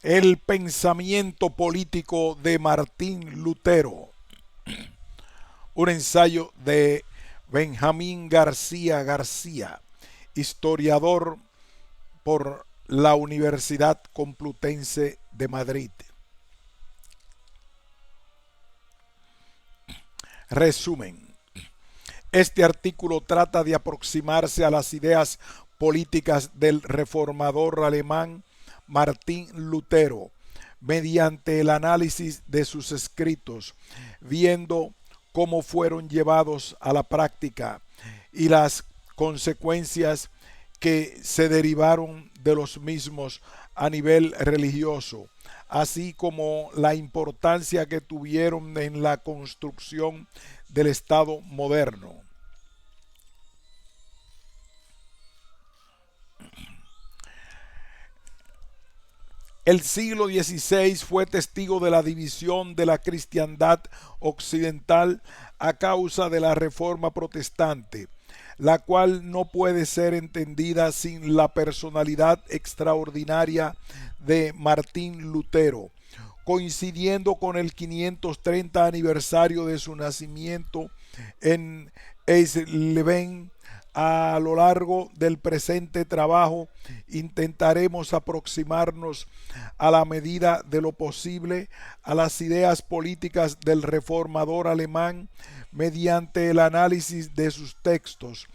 El pensamiento político de Martín Lutero, un ensayo de Benjamín García García, historiador por la Universidad Complutense de Madrid. Resumen. Este artículo trata de aproximarse a las ideas políticas del reformador alemán Martín Lutero mediante el análisis de sus escritos, viendo cómo fueron llevados a la práctica y las consecuencias que se derivaron de los mismos a nivel religioso, así como la importancia que tuvieron en la construcción del Estado moderno. El siglo XVI fue testigo de la división de la cristiandad occidental a causa de la Reforma protestante, la cual no puede ser entendida sin la personalidad extraordinaria de Martín Lutero, coincidiendo con el 530 aniversario de su nacimiento en Eisleben. A lo largo del presente trabajo intentaremos aproximarnos a la medida de lo posible a las ideas políticas del reformador alemán mediante el análisis de sus textos,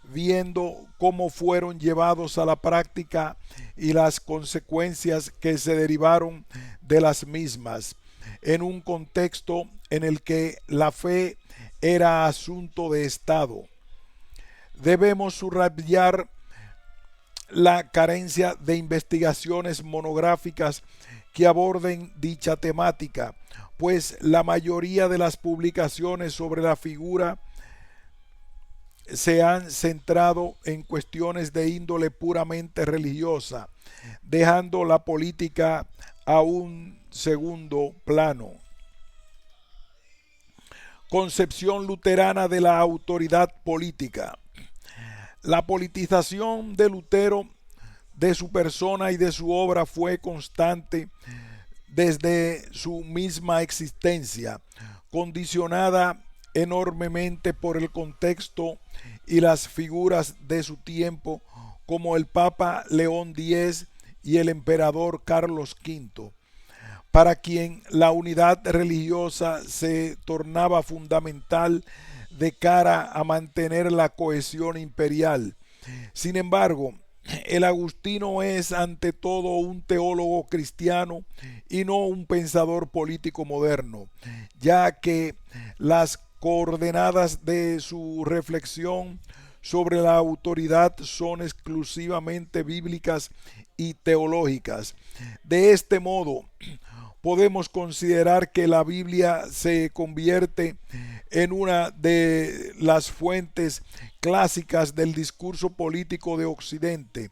viendo cómo fueron llevados a la práctica y las consecuencias que se derivaron de las mismas, en un contexto en el que la fe era asunto de Estado. Debemos subrayar la carencia de investigaciones monográficas que aborden dicha temática, pues la mayoría de las publicaciones sobre la figura se han centrado en cuestiones de índole puramente religiosa, dejando la política a un segundo plano. Concepción luterana de la autoridad política. La politización de Lutero, de su persona y de su obra, fue constante desde su misma existencia, condicionada enormemente por el contexto y las figuras de su tiempo, como el Papa León X y el emperador Carlos V, para quien la unidad religiosa se tornaba fundamental de cara a mantener la cohesión imperial. Sin embargo, el agustino es ante todo un teólogo cristiano y no un pensador político moderno, ya que las coordenadas de su reflexión sobre la autoridad son exclusivamente bíblicas y teológicas. De este modo, podemos considerar que la Biblia se convierte en una de las fuentes clásicas del discurso político de Occidente,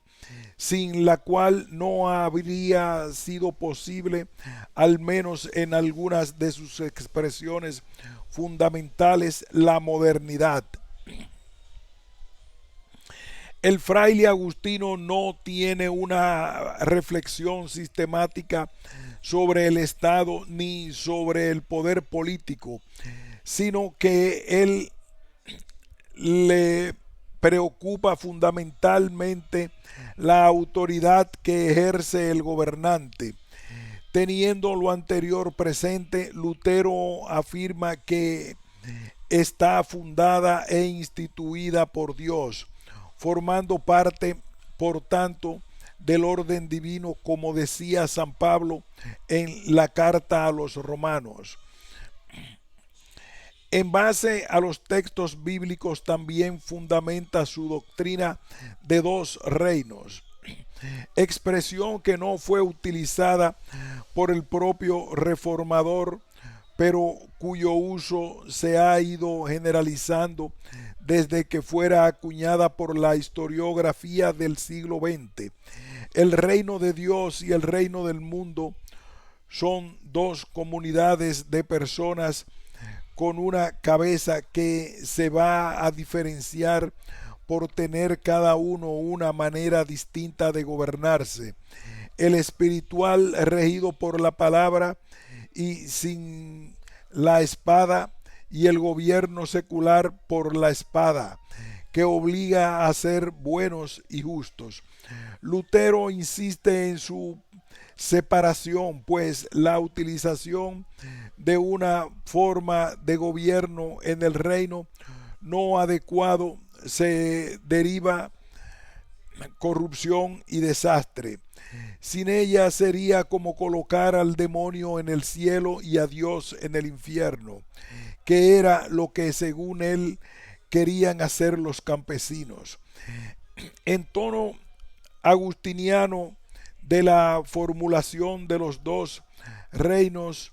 sin la cual no habría sido posible, al menos en algunas de sus expresiones fundamentales, la modernidad. El fraile agustino no tiene una reflexión sistemática sobre el Estado ni sobre el poder político, sino que él le preocupa fundamentalmente la autoridad que ejerce el gobernante. Teniendo lo anterior presente, Lutero afirma que está fundada e instituida por Dios, formando parte, por tanto, del orden divino, como decía San Pablo en la carta a los romanos. En base a los textos bíblicos también fundamenta su doctrina de dos reinos, expresión que no fue utilizada por el propio reformador, pero cuyo uso se ha ido generalizando desde que fuera acuñada por la historiografía del siglo XX. El reino de Dios y el reino del mundo son dos comunidades de personas con una cabeza que se va a diferenciar por tener cada uno una manera distinta de gobernarse. el espiritual regido por la palabra y sin la espada, y el gobierno secular por la espada, que obliga a ser buenos y justos. Lutero insiste en su separación, pues la utilización de una forma de gobierno en el reino no adecuado se deriva corrupción y desastre. Sin ella sería como colocar al demonio en el cielo y a Dios en el infierno, que era lo que según él querían hacer los campesinos. En tono agustiniano de la formulación de los dos reinos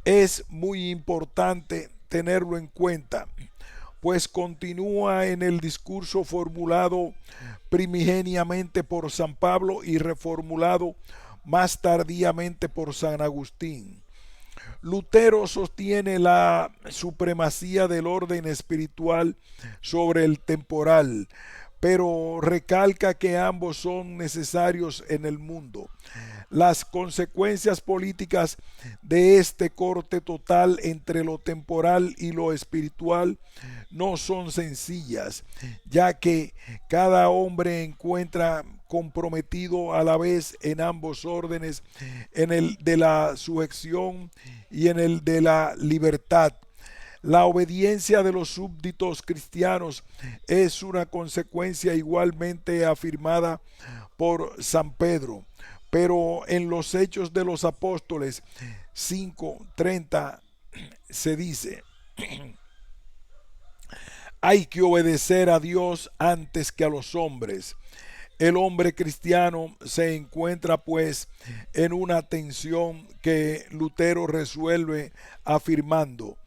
es muy importante tenerlo en cuenta, pues continúa en el discurso formulado primigeniamente por San Pablo y reformulado más tardíamente por San Agustín. Lutero sostiene la supremacía del orden espiritual sobre el temporal, pero recalca que ambos son necesarios en el mundo. Las consecuencias políticas de este corte total entre lo temporal y lo espiritual no son sencillas, ya que cada hombre encuentra comprometido a la vez en ambos órdenes, en el de la sujeción y en el de la libertad. La obediencia de los súbditos cristianos es una consecuencia igualmente afirmada por San Pedro, pero en los Hechos de los Apóstoles 5:30 se dice: hay que obedecer a Dios antes que a los hombres. El hombre cristiano se encuentra pues en una tensión que Lutero resuelve afirmando: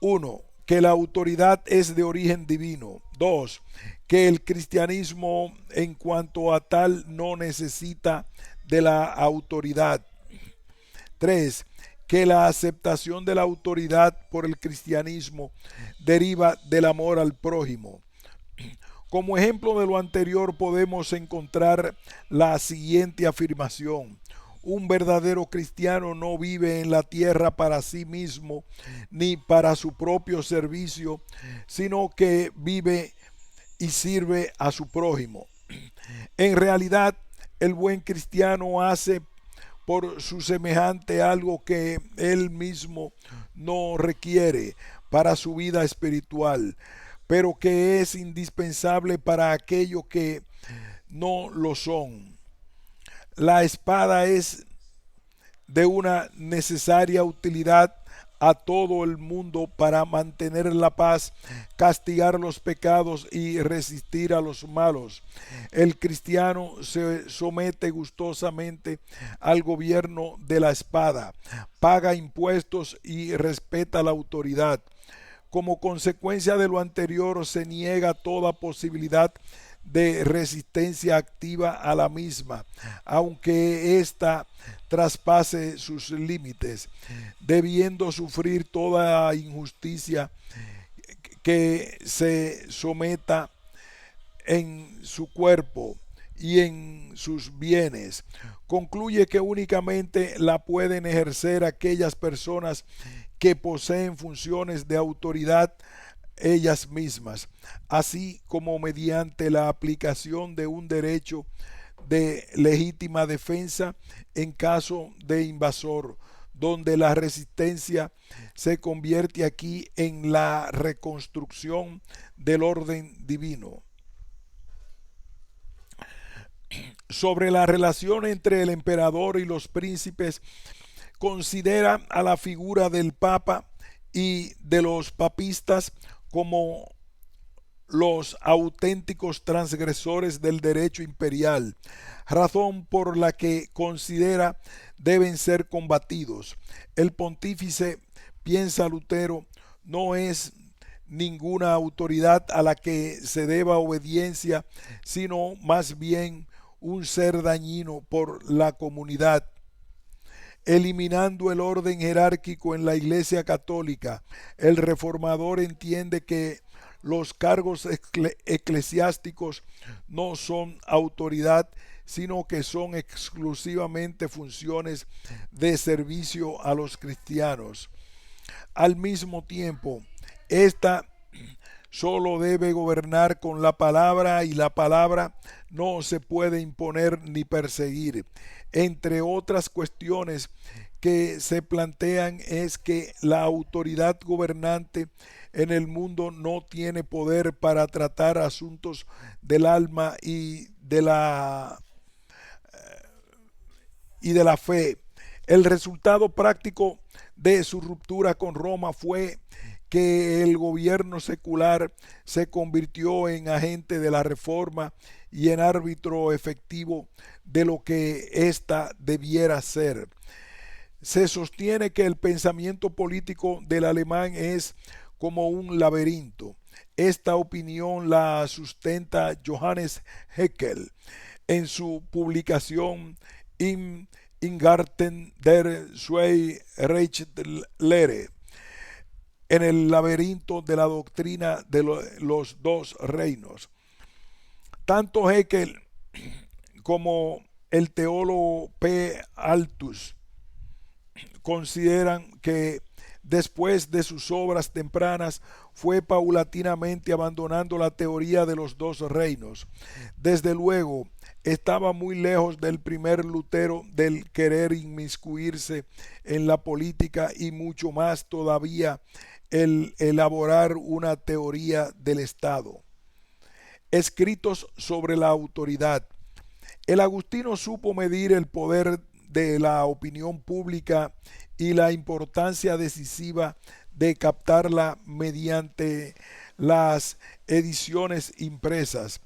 1. Que la autoridad es de origen divino. 2. Que el cristianismo en cuanto a tal no necesita de la autoridad. 3. Que la aceptación de la autoridad por el cristianismo deriva del amor al prójimo. Como ejemplo de lo anterior podemos encontrar la siguiente afirmación: un verdadero cristiano no vive en la tierra para sí mismo ni para su propio servicio, sino que vive y sirve a su prójimo. En realidad, el buen cristiano hace por su semejante algo que él mismo no requiere para su vida espiritual, pero que es indispensable para aquellos que no lo son. La espada es de una necesaria utilidad a todo el mundo para mantener la paz, castigar los pecados y resistir a los malos. El cristiano se somete gustosamente al gobierno de la espada, paga impuestos y respeta la autoridad. Como consecuencia de lo anterior, se niega toda posibilidad de resistencia activa a la misma, aunque ésta traspase sus límites, debiendo sufrir toda injusticia que se someta en su cuerpo y en sus bienes. Concluye que únicamente la pueden ejercer aquellas personas que poseen funciones de autoridad ellas mismas, así como mediante la aplicación de un derecho de legítima defensa en caso de invasor, donde la resistencia se convierte aquí en la reconstrucción del orden divino. Sobre la relación entre el emperador y los príncipes, considera a la figura del Papa y de los papistas como los auténticos transgresores del derecho imperial, razón por la que considera deben ser combatidos. El pontífice, piensa Lutero, no es ninguna autoridad a la que se deba obediencia, sino más bien un ser dañino por la comunidad. Eliminando el orden jerárquico en la Iglesia Católica, el reformador entiende que los cargos eclesiásticos no son autoridad, sino que son exclusivamente funciones de servicio a los cristianos. Al mismo tiempo, esta solo debe gobernar con la palabra y la palabra no se puede imponer ni perseguir. Entre otras cuestiones que se plantean es que la autoridad gobernante en el mundo no tiene poder para tratar asuntos del alma y de la fe. El resultado práctico de su ruptura con Roma fue que el gobierno secular se convirtió en agente de la reforma y en árbitro efectivo de lo que ésta debiera ser. Se sostiene que el pensamiento político del alemán es como un laberinto. Esta opinión la sustenta Johannes Haeckel en su publicación Im Garten der zwei Reichlehre, en el laberinto de la doctrina de los dos reinos. Tanto Haeckel como el teólogo P. Altus consideran que después de sus obras tempranas fue paulatinamente abandonando la teoría de los dos reinos. Desde luego, estaba muy lejos del primer Lutero del querer inmiscuirse en la política y mucho más todavía el elaborar una teoría del Estado. Escritos sobre la autoridad. El agustino supo medir el poder de la opinión pública y la importancia decisiva de captarla mediante las ediciones impresas.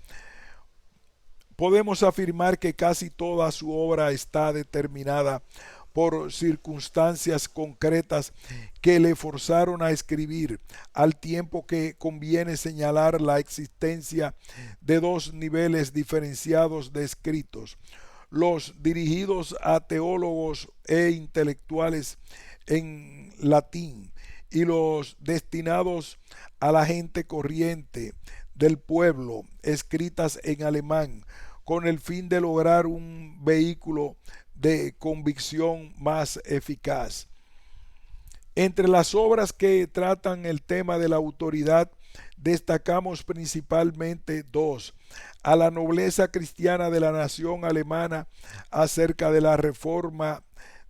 Podemos afirmar que casi toda su obra está determinada por circunstancias concretas que le forzaron a escribir, al tiempo que conviene señalar la existencia de dos niveles diferenciados de escritos: los dirigidos a teólogos e intelectuales en latín y los destinados a la gente corriente del pueblo, escritas en alemán, con el fin de lograr un vehículo de convicción más eficaz. Entre las obras que tratan el tema de la autoridad, destacamos principalmente dos: a la nobleza cristiana de la nación alemana acerca de la reforma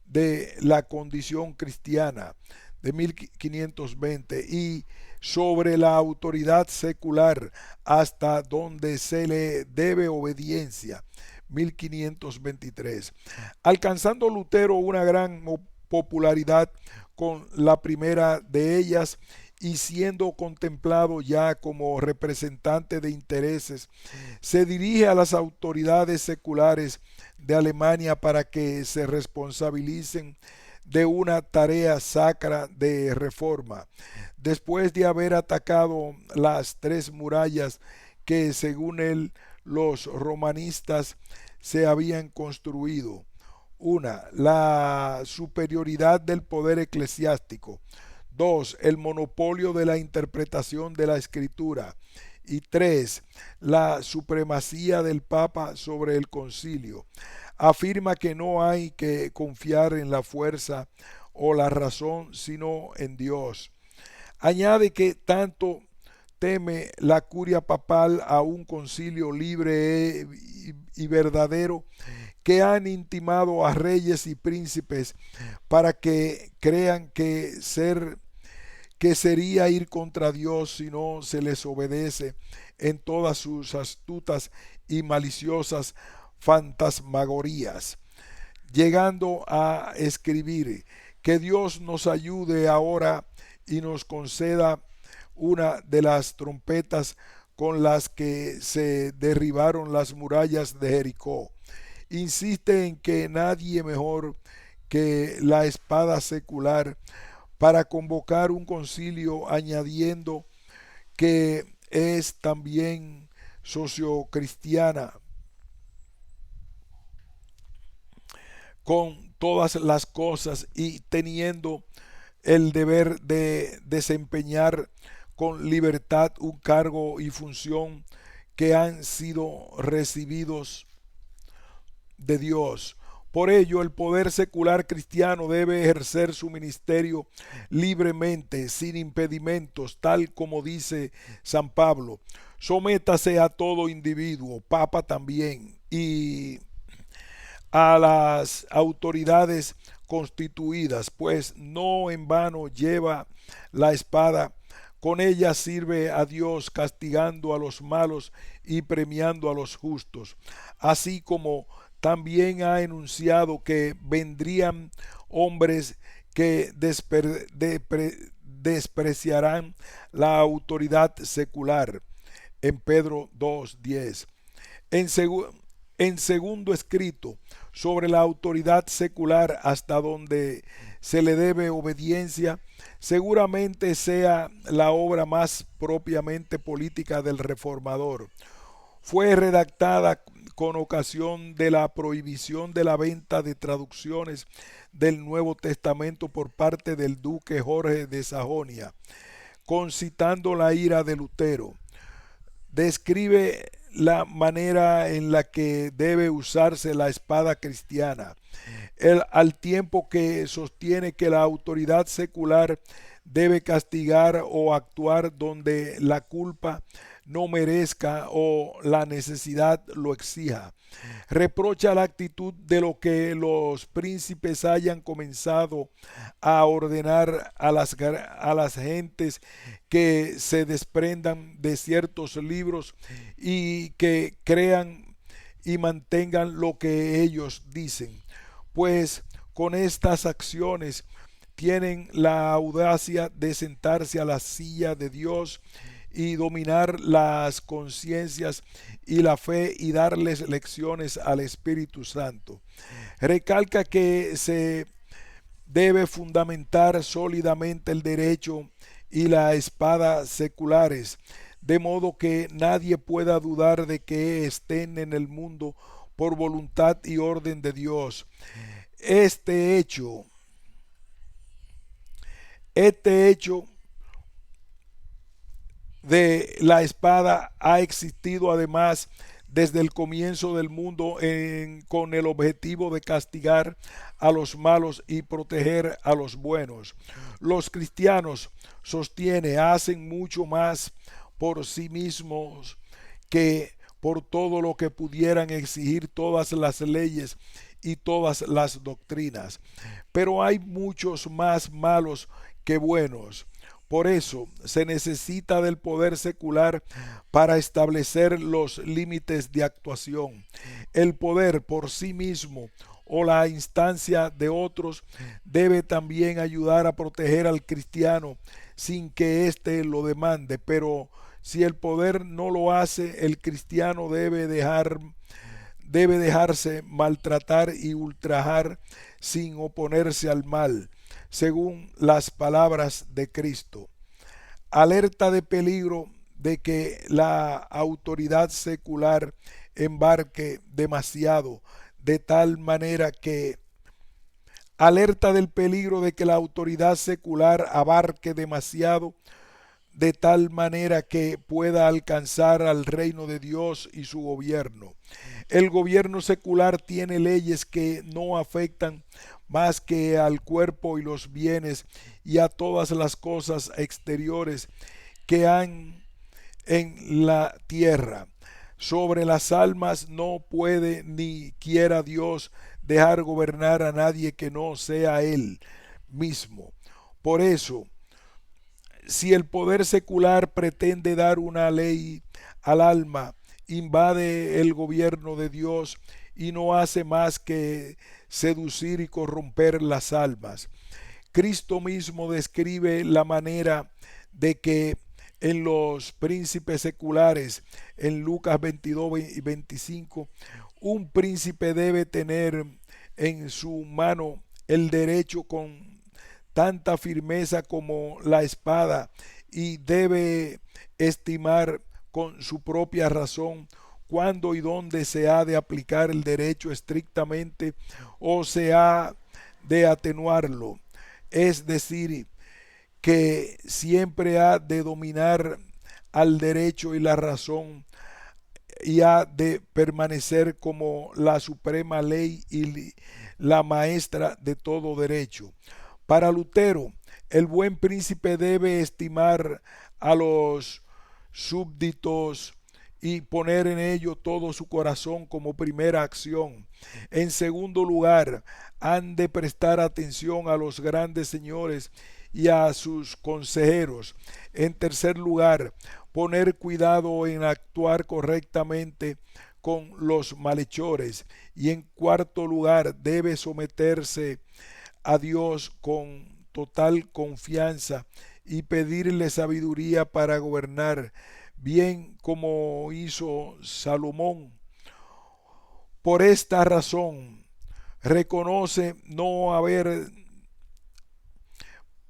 de la condición cristiana, de 1520, y sobre la autoridad secular, hasta donde se le debe obediencia, 1523, alcanzando Lutero una gran popularidad con la primera de ellas y siendo contemplado ya como representante de intereses, se dirige a las autoridades seculares de Alemania para que se responsabilicen de una tarea sacra de reforma. Después de haber atacado las tres murallas que, según él, los romanistas se habían construido: una, la superioridad del poder eclesiástico; dos, el monopolio de la interpretación de la escritura; y tres, la supremacía del Papa sobre el concilio. Afirma que no hay que confiar en la fuerza o la razón, sino en Dios. Añade que tanto teme la curia papal a un concilio libre y verdadero, que han intimado a reyes y príncipes para que crean que sería ir contra Dios si no se les obedece en todas sus astutas y maliciosas fantasmagorías, llegando a escribir: que Dios nos ayude ahora y nos conceda una de las trompetas con las que se derribaron las murallas de Jericó. Insiste en que nadie mejor que la espada secular para convocar un concilio, añadiendo que es también sociocristiana con todas las cosas y teniendo el deber de desempeñar con libertad un cargo y función que han sido recibidos de Dios. Por ello, el poder secular cristiano debe ejercer su ministerio libremente, sin impedimentos, tal como dice San Pablo. Sométase a todo individuo, papa también, y a las autoridades constituidas, pues no en vano lleva la espada. Con ella sirve a Dios castigando a los malos y premiando a los justos, así como también ha enunciado que vendrían hombres que despreciarán la autoridad secular en Pedro 2:10. En, en segundo escrito sobre la autoridad secular hasta donde se le debe obediencia, seguramente sea la obra más propiamente política del reformador. Fue redactada con ocasión de la prohibición de la venta de traducciones del Nuevo Testamento por parte del duque Jorge de Sajonia, concitando la ira de Lutero. Describe la manera en la que debe usarse la espada cristiana, al tiempo que sostiene que la autoridad secular debe castigar o actuar donde la culpa no merezca o la necesidad lo exija. Reprocha la actitud de lo que los príncipes hayan comenzado a ordenar a las gentes que se desprendan de ciertos libros y que crean y mantengan lo que ellos dicen, pues con estas acciones tienen la audacia de sentarse a la silla de Dios y dominar las conciencias y la fe y darles lecciones al Espíritu Santo. Recalca que se debe fundamentar sólidamente el derecho y la espada seculares, de modo que nadie pueda dudar de que estén en el mundo por voluntad y orden de Dios. Este hecho, este hecho de la espada ha existido además desde el comienzo del mundo con el objetivo de castigar a los malos y proteger a los buenos. Los cristianos, sostiene, hacen mucho más por sí mismos que por todo lo que pudieran exigir todas las leyes y todas las doctrinas. Pero hay muchos más malos que buenos. Por eso se necesita del poder secular para establecer los límites de actuación. El poder por sí mismo o la instancia de otros debe también ayudar a proteger al cristiano sin que éste lo demande, pero si el poder no lo hace, el cristiano debe dejarse maltratar y ultrajar sin oponerse al mal, según las palabras de Cristo. Alerta de peligro de que la autoridad secular embarque demasiado, de tal manera que alerta del peligro de que la autoridad secular abarque demasiado, de tal manera que pueda alcanzar al reino de Dios y su gobierno. El gobierno secular tiene leyes que no afectan más que al cuerpo y los bienes y a todas las cosas exteriores que han en la tierra. Sobre las almas no puede ni quiera Dios dejar gobernar a nadie que no sea Él mismo. Por eso, si el poder secular pretende dar una ley al alma, invade el gobierno de Dios y no hace más que seducir y corromper las almas. Cristo mismo describe la manera de que en los príncipes seculares, en Lucas 22 y 25, un príncipe debe tener en su mano el derecho con tanta firmeza como la espada y debe estimar con su propia razón cuándo y dónde se ha de aplicar el derecho estrictamente o se ha de atenuarlo. Es decir, que siempre ha de dominar al derecho y la razón y ha de permanecer como la suprema ley y la maestra de todo derecho. Para Lutero, el buen príncipe debe estimar a los súbditos y poner en ello todo su corazón como primera acción. En segundo lugar, han de prestar atención a los grandes señores y a sus consejeros. En tercer lugar, poner cuidado en actuar correctamente con los malhechores. Y en cuarto lugar, debe someterse a Dios con total confianza y pedirle sabiduría para gobernar, bien como hizo Salomón. Por esta razón, reconoce no haber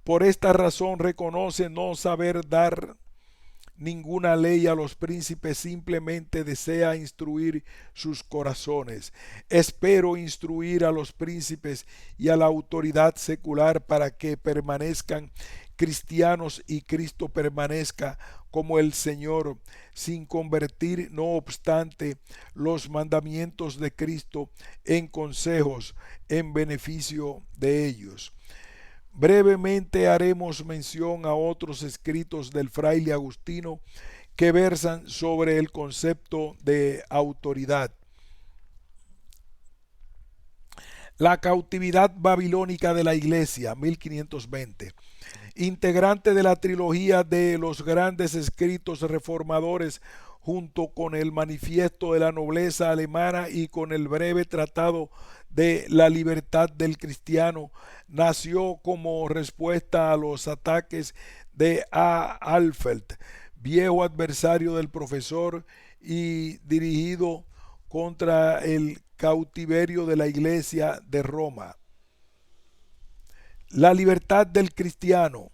por esta razón reconoce no saber dar ninguna ley a los príncipes, simplemente desea instruir sus corazones. Espero instruir a los príncipes y a la autoridad secular para que permanezcan cristianos y Cristo permanezca como el Señor, sin convertir, no obstante, los mandamientos de Cristo en consejos en beneficio de ellos. Brevemente haremos mención a otros escritos del fraile Agustino que versan sobre el concepto de autoridad. La cautividad babilónica de la Iglesia, 1520. Integrante de la trilogía de los grandes escritos reformadores, junto con el Manifiesto de la Nobleza Alemana y con el breve Tratado de la Libertad del Cristiano, nació como respuesta a los ataques de A. Alfeld, viejo adversario del profesor, y dirigido contra el cautiverio de la Iglesia de Roma. La libertad del cristiano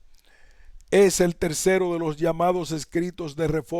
es el tercero de los llamados escritos de reforma